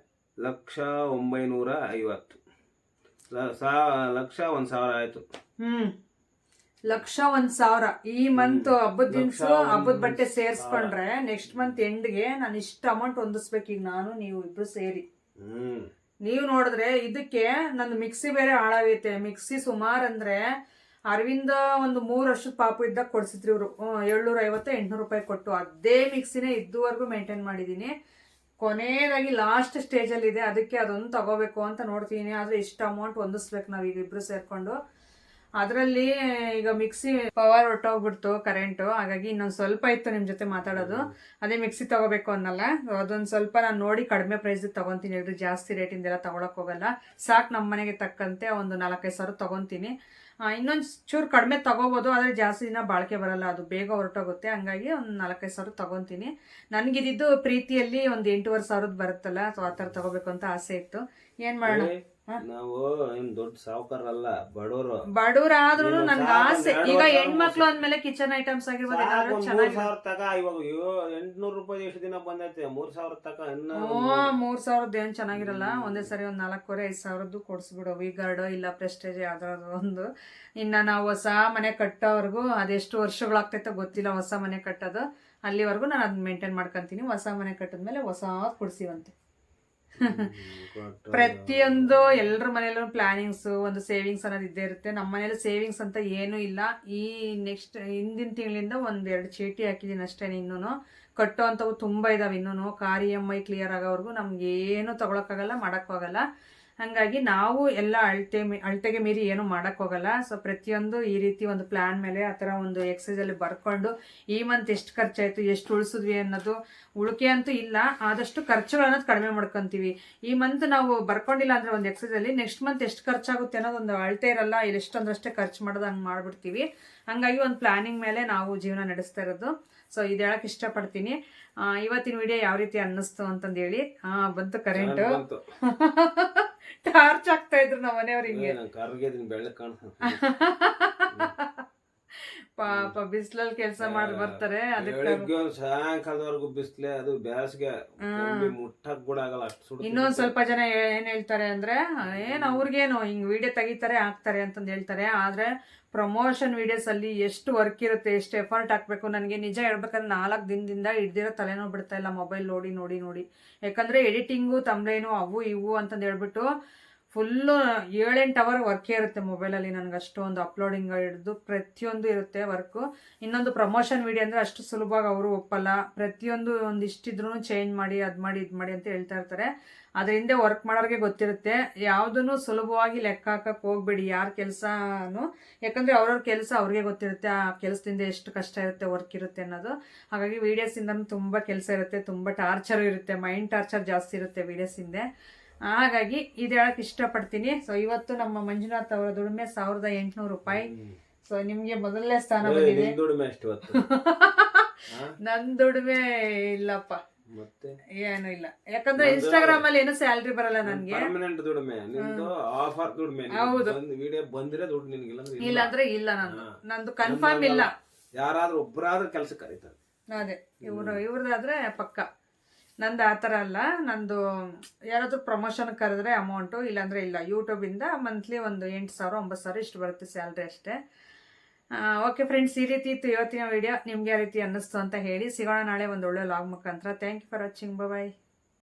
1,950,000. 1,00,000 ಆಯ್ತು. 1,01,000 ಈ ಮಂತ್ ಹಬ್ಬದ ದಿನಸು ಹಬ್ಬದ ಬಟ್ಟೆ ಸೇರ್ಸ್ಕೊಂಡ್ರೆ ನೆಕ್ಸ್ಟ್ ಮಂತ್ ಎಂಡ್ಗೆ ನಾನು ಇಷ್ಟು ಅಮೌಂಟ್ ಹೊಂದಿಸ್ಬೇಕು. ಈಗ ನಾನು ನೀವು ಇಬ್ರು ಸೇರಿ. ನೀವು ನೋಡಿದ್ರೆ ಇದಕ್ಕೆ ನಂದು ಮಿಕ್ಸಿ ಬೇರೆ ಹಾಳಾಗೈತೆ. ಮಿಕ್ಸಿ ಸುಮಾರು ಅಂದ್ರೆ ಅರವಿಂದ ಒಂದು 3 ವರ್ಷದ ಪಾಪು ಇದ್ದಾಗ ಕೊಡ್ಸಿದ್ರು ಇವರು. 750-800 ರೂಪಾಯಿ ಕೊಟ್ಟು ಅದೇ ಮಿಕ್ಸಿನೇ ಇದುವರೆಗೂ ಮೇಂಟೈನ್ ಮಾಡಿದ್ದೀನಿ. ಕೊನೆಯದಾಗಿ ಲಾಸ್ಟ್ ಸ್ಟೇಜಲ್ಲಿ ಇದೆ, ಅದಕ್ಕೆ ಅದೊಂದು ತಗೋಬೇಕು ಅಂತ ನೋಡ್ತೀನಿ. ಆದ್ರೆ ಇಷ್ಟು ಅಮೌಂಟ್ ಹೊಂದಿಸ್ಬೇಕು ನಾವೀಗ ಇಬ್ರು ಸೇರ್ಕೊಂಡು. ಅದರಲ್ಲಿ ಈಗ ಮಿಕ್ಸಿ ಪವರ್ ಹೊರಟೋಗ್ಬಿಡ್ತು ಕರೆಂಟು, ಹಾಗಾಗಿ ಇನ್ನೊಂದು ಸ್ವಲ್ಪ ಇತ್ತು ನಿಮ್ಮ ಜೊತೆ ಮಾತಾಡೋದು. ಅದೇ ಮಿಕ್ಸಿ ತಗೋಬೇಕು ಅನ್ನಲ್ಲ, ಅದೊಂದು ಸ್ವಲ್ಪ ನಾನು ನೋಡಿ ಕಡಿಮೆ ಪ್ರೈಸ್ ತಗೊಂತೀನಿ. ಇದ್ರ ಜಾಸ್ತಿ ರೇಟಿಂದೆಲ್ಲ ತಗೊಳಕ್ ಹೋಗಲ್ಲ. ಸಾಕು ನಮ್ಮ ಮನೆಗೆ ತಕ್ಕಂತೆ ಒಂದು 4-5 ಸಾವಿರ ತಗೊಂತೀನಿ. ಇನ್ನೊಂದು ಚೂರು ಕಡಿಮೆ ತಗೋಬೋದು, ಆದರೆ ಜಾಸ್ತಿ ದಿನ ಬಾಳಿಕೆ ಬರಲ್ಲ, ಅದು ಬೇಗ ಹೊರಟೋಗುತ್ತೆ. ಹಂಗಾಗಿ ಒಂದು 4-5 ಸಾವಿರ ತಗೊಂತೀನಿ. ನನಗಿದ್ದು ಪ್ರೀತಿಯಲ್ಲಿ ಒಂದು 8,500 ಬರುತ್ತಲ್ಲ, ಸೊ ಆ ಥರ ತಗೋಬೇಕು ಅಂತ ಆಸೆ ಇತ್ತು. ಏನು ಮಾಡೋಣ, ನಾವು ಏನ್ ದೊಡ್ಡ ಸಾವುಕಾರಲ್ಲ, ಬಡವರಾದ್ರೂ ನನ್ಗೆ ಆಸೆ. ಈಗ ಹೆಣ್ಮಕ್ಳು ಅಂದ್ಮೇಲೆ ಕಿಚನ್ ಐಟಮ್ಸ್ ಆಗಿರ್ಬೋದು ಏನಾದ್ರು ಚೆನ್ನಾಗಿ. 3,000 ತಕ ಇವಾಗ 800 ರೂಪಾಯಿ ಎಷ್ಟು ದಿನ ಬಂದೈತೆ, 3,000 ತಕ. 3,000 ಏನ್ ಚೆನ್ನಾಗಿರಲ್ಲ. ಒಂದೇ ಸರಿ ಒಂದು 4,500 5,000 ಕೊಡ್ಸ್ಬಿಡು, ವಿಗಾರ್ಡ್ ಇಲ್ಲ ಪ್ರೆಸ್ಟೇಜ್ ಯಾವ್ದಾದ್ರು ಒಂದು. ಇನ್ನ ನಾವು ಹೊಸ ಮನೆ ಕಟ್ಟೋವರೆಗೂ ಅದೆಷ್ಟು ವರ್ಷಗಳಾಗ್ತೈತೋ ಗೊತ್ತಿಲ್ಲ, ಹೊಸ ಮನೆ ಕಟ್ಟೋದು. ಅಲ್ಲಿವರೆಗೂ ನಾನು ಅದನ್ನ ಮೇಂಟೈನ್ ಮಾಡ್ಕೊಂತೀನಿ. ಹೊಸ ಮನೆ ಕಟ್ಟಿದ್ಮೇಲೆ ಹೊಸ ಕೊಡ್ಸಿವಂತೆ. ಪ್ರತಿಯೊಂದು ಎಲ್ಲರ ಮನೇಲೂ ಪ್ಲಾನಿಂಗ್ಸ್, ಒಂದು ಸೇವಿಂಗ್ಸ್ ಅನ್ನೋದು ಇದ್ದೇ ಇರುತ್ತೆ. ನಮ್ಮ ಮನೇಲಿ ಸೇವಿಂಗ್ಸ್ ಅಂತ ಏನೂ ಇಲ್ಲ. ಈ ನೆಕ್ಸ್ಟ್ ಹಿಂದಿನ ತಿಂಗಳಿಂದ 1-2 ಚೀಟಿ ಹಾಕಿದ್ದೀನಿ ಅಷ್ಟೇ. ಇನ್ನೂ ಕಟ್ಟೋ ಅಂಥವು ತುಂಬ ಇದಾವೆ. ಇನ್ನೂ ಕಾರ್ EMI ಕ್ಲಿಯರ್ ಆಗೋವರೆಗೂ ನಮ್ಗೆ ಏನು ತಗೊಳಕ್ಕಾಗಲ್ಲ, ಮಾಡೋಕ್ಕಾಗಲ್ಲ. ಹಾಗಾಗಿ ನಾವು ಎಲ್ಲ ಅಳತೆಗೆ ಮೀರಿ ಏನು ಮಾಡೋಕ್ಕೋಗಲ್ಲ. ಸೊ ಪ್ರತಿಯೊಂದು ಈ ರೀತಿ ಒಂದು ಪ್ಲ್ಯಾನ್ ಮೇಲೆ ಆ ಥರ ಒಂದು ಎಕ್ಸೈಸಲ್ಲಿ ಬರ್ಕೊಂಡು ಈ ಮಂತ್ ಎಷ್ಟು ಖರ್ಚಾಯಿತು, ಎಷ್ಟು ಉಳಿಸಿದ್ವಿ ಅನ್ನೋದು, ಉಳಿಕೆ ಅಂತೂ ಇಲ್ಲ, ಆದಷ್ಟು ಖರ್ಚುಗಳನ್ನೋದು ಕಡಿಮೆ ಮಾಡ್ಕೊತೀವಿ. ಈ ಮಂತ್ ನಾವು ಬರ್ಕೊಂಡಿಲ್ಲ ಅಂದರೆ ಒಂದು ಎಕ್ಸೈಸಲ್ಲಿ ನೆಕ್ಸ್ಟ್ ಮಂತ್ ಎಷ್ಟು ಖರ್ಚಾಗುತ್ತೆ ಅನ್ನೋದು ಒಂದು ಅಳತೆ ಇರಲ್ಲ. ಇಲ್ಲಿ ಎಷ್ಟಂದ್ರಷ್ಟೇ ಖರ್ಚು ಮಾಡೋದು ಹಂಗೆ ಮಾಡಿಬಿಡ್ತೀವಿ. ಹಾಗಾಗಿ ಒಂದು ಪ್ಲಾನಿಂಗ್ ಮೇಲೆ ನಾವು ಜೀವನ ನಡೆಸ್ತಾ ಇರೋದು. ಸೊ ಇದು ಹೇಳಕ್ಕೆ ಇಷ್ಟಪಡ್ತೀನಿ. ಇವತ್ತಿನ ವಿಡಿಯೋ ಯಾವ ರೀತಿ ಅನ್ನಿಸ್ತು ಅಂತಂದೇಳಿ. ಬಂತು ಕರೆಂಟು, ಟಾರ್ಚ್ ಆಗ್ತಾ ಇದ್ರು ನಮ್ಮ ಮನೆಯವ್ರು ಹಿಂಗೆ. ಪಾಪ ಬಿಸಿಲಲ್ಲಿ ಕೆಲಸ ಮಾಡಿ ಬರ್ತಾರೆ, ಅದಕ್ಕೆ ಸಾಯಂಕಾಲದವರೆಗೂ ಬಿಸಿಲೆ, ಅದು ಬೇಸಿಗೆ ಮುಟ್ಟಕ್ ಕೂಡ ಆಗಲ್ಲ, ಅಷ್ಟು. ಇನ್ನೊಂದ್ ಸ್ವಲ್ಪ ಜನ ಏನ್ ಹೇಳ್ತಾರೆ ಅಂದ್ರೆ, ಅವ್ರಿಗೇನು ಹಿಂಗ್ ವಿಡಿಯೋ ತೆಗಿತಾರೆ ಹಾಕ್ತಾರೆ ಅಂತಂದು ಹೇಳ್ತಾರೆ. ಆದ್ರೆ ಪ್ರಮೋಷನ್ ವಿಡಿಯೋಸ್ ಅಲ್ಲಿ ಎಷ್ಟು ವರ್ಕ್ ಇರುತ್ತೆ, ಎಷ್ಟು ಎಫರ್ಟ್ ಹಾಕ್ಬೇಕು. ನನಗೆ ನಿಜ ಹೇಳ್ಬೇಕಂದ್ರೆ 4 ದಿನದಿಂದ ಹಿಡ್ದಿರೋ ತಲೆನೋವು ಬಿಡ್ತಾ ಇಲ್ಲ ಮೊಬೈಲ್ ನೋಡಿ ನೋಡಿ ನೋಡಿ. ಯಾಕಂದ್ರೆ ಎಡಿಟಿಂಗು, ತಮ್ಲೇನು, ಅವು ಇವು ಅಂತಂದು ಹೇಳ್ಬಿಟ್ಟು ಫುಲ್ಲು 7-8 ಅವರ್ ವರ್ಕೇ ಇರುತ್ತೆ ಮೊಬೈಲಲ್ಲಿ. ನನಗೆ ಅಷ್ಟೊಂದು ಅಪ್ಲೋಡಿಂಗ್ ಹಿಡಿದು ಪ್ರತಿಯೊಂದು ಇರುತ್ತೆ ವರ್ಕು. ಇನ್ನೊಂದು ಪ್ರಮೋಷನ್ ವಿಡಿಯೋ ಅಂದರೆ ಅಷ್ಟು ಸುಲಭವಾಗಿ ಅವರು ಒಪ್ಪಲ್ಲ. ಪ್ರತಿಯೊಂದು ಒಂದಿಷ್ಟಿದ್ರೂ ಚೇಂಜ್ ಮಾಡಿ, ಅದು ಮಾಡಿ ಇದು ಮಾಡಿ ಅಂತ ಹೇಳ್ತಾ ಇರ್ತಾರೆ. ಅದ್ರ ಹಿಂದೆ ವರ್ಕ್ ಮಾಡೋರಿಗೆ ಗೊತ್ತಿರುತ್ತೆ. ಯಾವುದನ್ನು ಸುಲಭವಾಗಿ ಲೆಕ್ಕ ಹಾಕಕ್ಕೆ ಹೋಗ್ಬೇಡಿ ಯಾರ ಕೆಲಸನೂ. ಯಾಕಂದರೆ ಅವ್ರವ್ರ ಕೆಲಸ ಅವ್ರಿಗೆ ಗೊತ್ತಿರುತ್ತೆ, ಆ ಕೆಲಸದಿಂದ ಎಷ್ಟು ಕಷ್ಟ ಇರುತ್ತೆ, ವರ್ಕ್ ಇರುತ್ತೆ ಅನ್ನೋದು. ಹಾಗಾಗಿ ವೀಡಿಯೋಸಿಂದನೂ ತುಂಬ ಕೆಲಸ ಇರುತ್ತೆ, ತುಂಬ ಟಾರ್ಚರ್ ಇರುತ್ತೆ, ಮೈಂಡ್ ಟಾರ್ಚರ್ ಜಾಸ್ತಿ ಇರುತ್ತೆ ವೀಡಿಯೋಸಿಂದೆ. ಹಾಗಾಗಿ ಇದು ಹೇಳಕ್ ಇಷ್ಟಪಡ್ತೀನಿ. ಸೊ ಇವತ್ತು ನಮ್ಮ ಮಂಜುನಾಥ್ ಅವರ ದುಡಿಮೆ 1,800 ರೂಪಾಯಿ. ಸೊ ನಿಮ್ಗೆ ಮೊದಲನೇ ಸ್ಥಾನ ಬಂದಿದೆ. ನನ್ ದುಡಿಮೆ ಇಲ್ಲಪ್ಪ, ಏನು ಇಲ್ಲ. ಯಾಕಂದ್ರೆ ಇನ್ಸ್ಟಾಗ್ರಾಮ್ ಅಲ್ಲಿ ಏನು ಸ್ಯಾಲ್ರಿ ಬರಲ್ಲ ನನ್ಗೆ. ಹೌದು, ಇಲ್ಲಾಂದ್ರೆ ಇಲ್ಲ, ನಂದು ಕನ್ಫರ್ಮ್ ಇಲ್ಲ. ಯಾರಾದ್ರೂ ಒಬ್ಬರಾದ್ರೂ ಕೆಲ್ಸಕ್ಕೆ ಕರೀತಾರೆ. ಅದೇ ಇವ್ರದಾದ್ರೆ ಪಕ್ಕ. ನಂದು ಆ ಥರ ಅಲ್ಲ. ನಂದು ಯಾರಾದರೂ ಪ್ರಮೋಷನ್ ಕರೆದ್ರೆ ಅಮೌಂಟು, ಇಲ್ಲಾಂದರೆ ಇಲ್ಲ. ಯೂಟ್ಯೂಬಿಂದ ಮಂತ್ಲಿ ಒಂದು 8,000 9,000 ಇಷ್ಟು ಬರುತ್ತೆ ಸ್ಯಾಲ್ರಿ ಅಷ್ಟೇ. ಓಕೆ ಫ್ರೆಂಡ್ಸ್, ಈ ರೀತಿ ಇತ್ತು ಇವತ್ತಿನ ವಿಡಿಯೋ. ನಿಮ್ಗೆ ಯಾವ ರೀತಿ ಅನ್ನಿಸ್ತು ಅಂತ ಹೇಳಿ. ಸಿಗೋಣ ನಾಳೆ ಒಂದು ಒಳ್ಳೆ ಲಾಗ್ ಮುಖಾಂತರ. Thank you for watching. Bye.